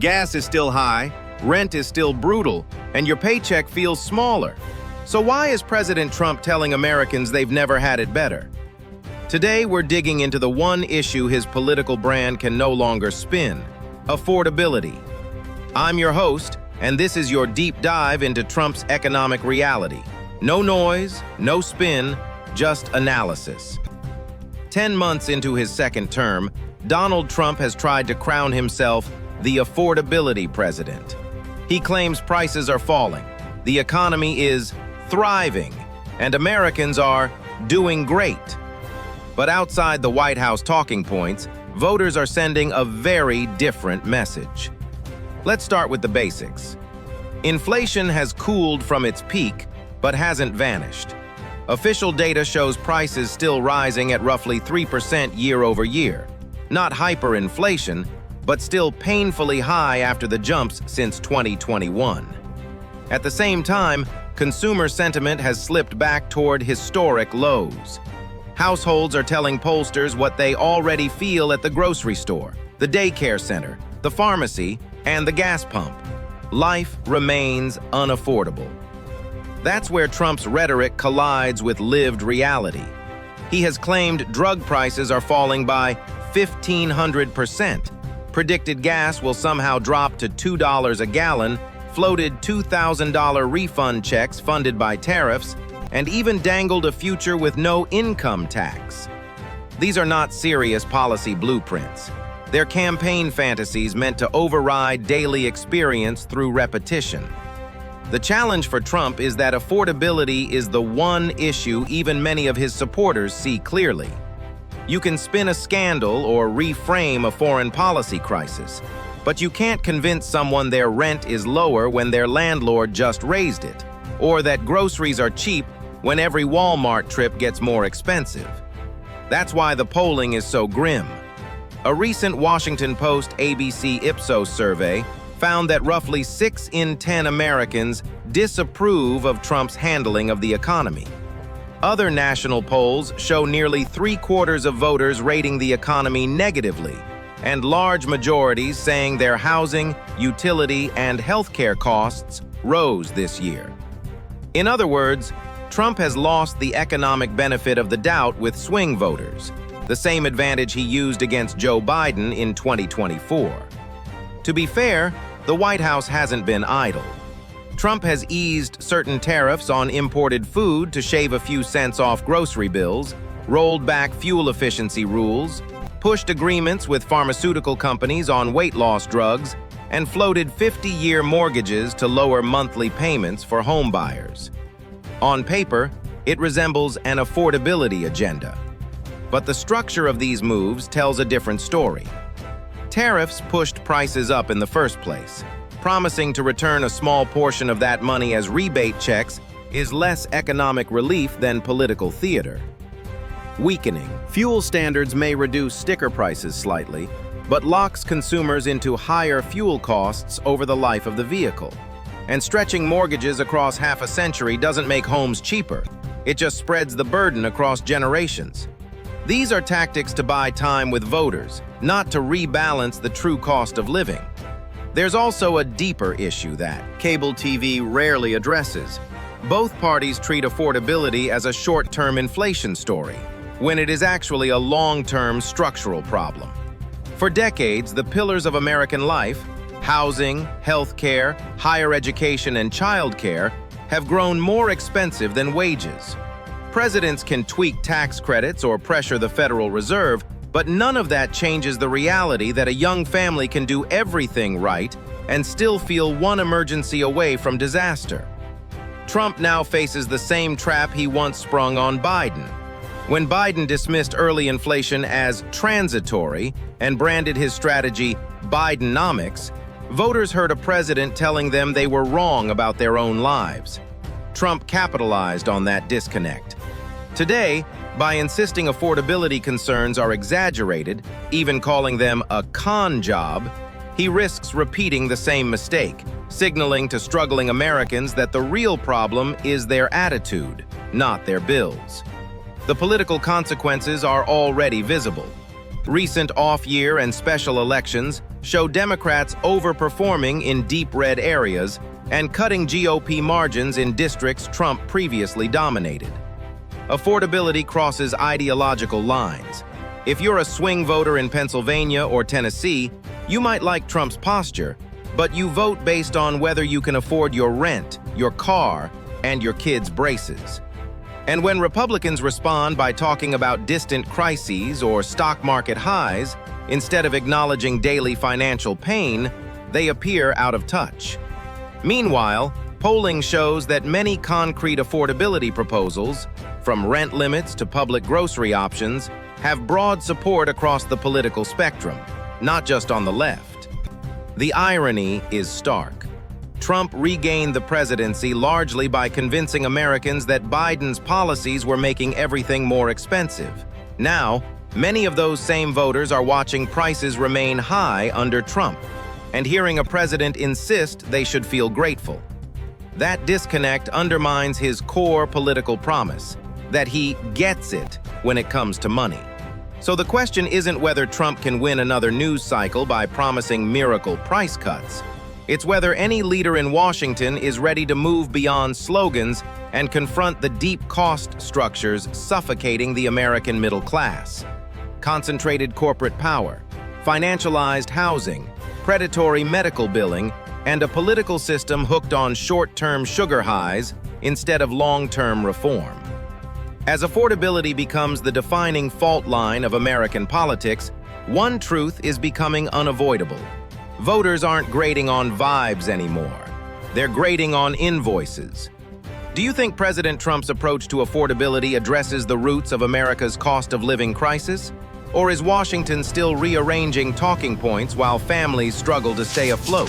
Gas is still high, rent is still brutal, and your paycheck feels smaller. So why is President Trump telling Americans they've never had it better? Today, we're digging into the one issue his political brand can no longer spin: affordability. I'm your host, and this is your deep dive into Trump's economic reality. No noise, no spin, just analysis. 10 months into his second term, Donald Trump has tried to crown himself the affordability president. He claims prices are falling, the economy is thriving, and Americans are doing great. But outside the White House talking points, voters are sending a very different message. Let's start with the basics. Inflation has cooled from its peak, but hasn't vanished. Official data shows prices still rising at roughly 3% year over year. Not hyperinflation, but still painfully high after the jumps since 2021. At the same time, consumer sentiment has slipped back toward historic lows. Households are telling pollsters what they already feel at the grocery store, the daycare center, the pharmacy, and the gas pump. Life remains unaffordable. That's where Trump's rhetoric collides with lived reality. He has claimed drug prices are falling by 1,500%, predicted gas will somehow drop to $2 a gallon, floated $2,000 refund checks funded by tariffs, and even dangled a future with no income tax. These are not serious policy blueprints. They're campaign fantasies meant to override daily experience through repetition. The challenge for Trump is that affordability is the one issue even many of his supporters see clearly. You can spin a scandal or reframe a foreign policy crisis, but you can't convince someone their rent is lower when their landlord just raised it, or that groceries are cheap when every Walmart trip gets more expensive. That's why the polling is so grim. A recent Washington Post ABC Ipsos survey found that roughly 6 in 10 Americans disapprove of Trump's handling of the economy. Other national polls show nearly 3/4 of voters rating the economy negatively, and large majorities saying their housing, utility, and healthcare costs rose this year. In other words, Trump has lost the economic benefit of the doubt with swing voters, the same advantage he used against Joe Biden in 2024. To be fair, the White House hasn't been idle. Trump has eased certain tariffs on imported food to shave a few cents off grocery bills, rolled back fuel efficiency rules, pushed agreements with pharmaceutical companies on weight loss drugs, and floated 50-year mortgages to lower monthly payments for home buyers. On paper, it resembles an affordability agenda. But the structure of these moves tells a different story. Tariffs pushed prices up in the first place. Promising to return a small portion of that money as rebate checks is less economic relief than political theater. Weakening. Fuel standards may reduce sticker prices slightly, but locks consumers into higher fuel costs over the life of the vehicle. And stretching mortgages across half a century doesn't make homes cheaper. It just spreads the burden across generations. These are tactics to buy time with voters, not to rebalance the true cost of living. There's also a deeper issue that cable TV rarely addresses. Both parties treat affordability as a short-term inflation story, when it is actually a long-term structural problem. For decades, the pillars of American life, housing, healthcare, higher education, and childcare, have grown more expensive than wages. Presidents can tweak tax credits or pressure the Federal Reserve, but none of that changes the reality that a young family can do everything right and still feel one emergency away from disaster. Trump now faces the same trap he once sprung on Biden. When Biden dismissed early inflation as transitory and branded his strategy Bidenomics, voters heard a president telling them they were wrong about their own lives. Trump capitalized on that disconnect. Today, by insisting affordability concerns are exaggerated, even calling them a con job, he risks repeating the same mistake, signaling to struggling Americans that the real problem is their attitude, not their bills. The political consequences are already visible. Recent off-year and special elections show Democrats overperforming in deep red areas and cutting GOP margins in districts Trump previously dominated. Affordability crosses ideological lines. If you're a swing voter in Pennsylvania or Tennessee, you might like Trump's posture, but you vote based on whether you can afford your rent, your car, and your kids' braces. And when Republicans respond by talking about distant crises or stock market highs, instead of acknowledging daily financial pain, they appear out of touch. Meanwhile, polling shows that many concrete affordability proposals, from rent limits to public grocery options, have broad support across the political spectrum, not just on the left. The irony is stark. Trump regained the presidency largely by convincing Americans that Biden's policies were making everything more expensive. Now, many of those same voters are watching prices remain high under Trump and hearing a president insist they should feel grateful. That disconnect undermines his core political promise, that he gets it when it comes to money. So the question isn't whether Trump can win another news cycle by promising miracle price cuts. It's whether any leader in Washington is ready to move beyond slogans and confront the deep cost structures suffocating the American middle class. Concentrated corporate power, financialized housing, predatory medical billing, and a political system hooked on short-term sugar highs instead of long-term reform. As affordability becomes the defining fault line of American politics, one truth is becoming unavoidable. Voters aren't grading on vibes anymore. They're grading on invoices. Do you think President Trump's approach to affordability addresses the roots of America's cost of living crisis? Or is Washington still rearranging talking points while families struggle to stay afloat?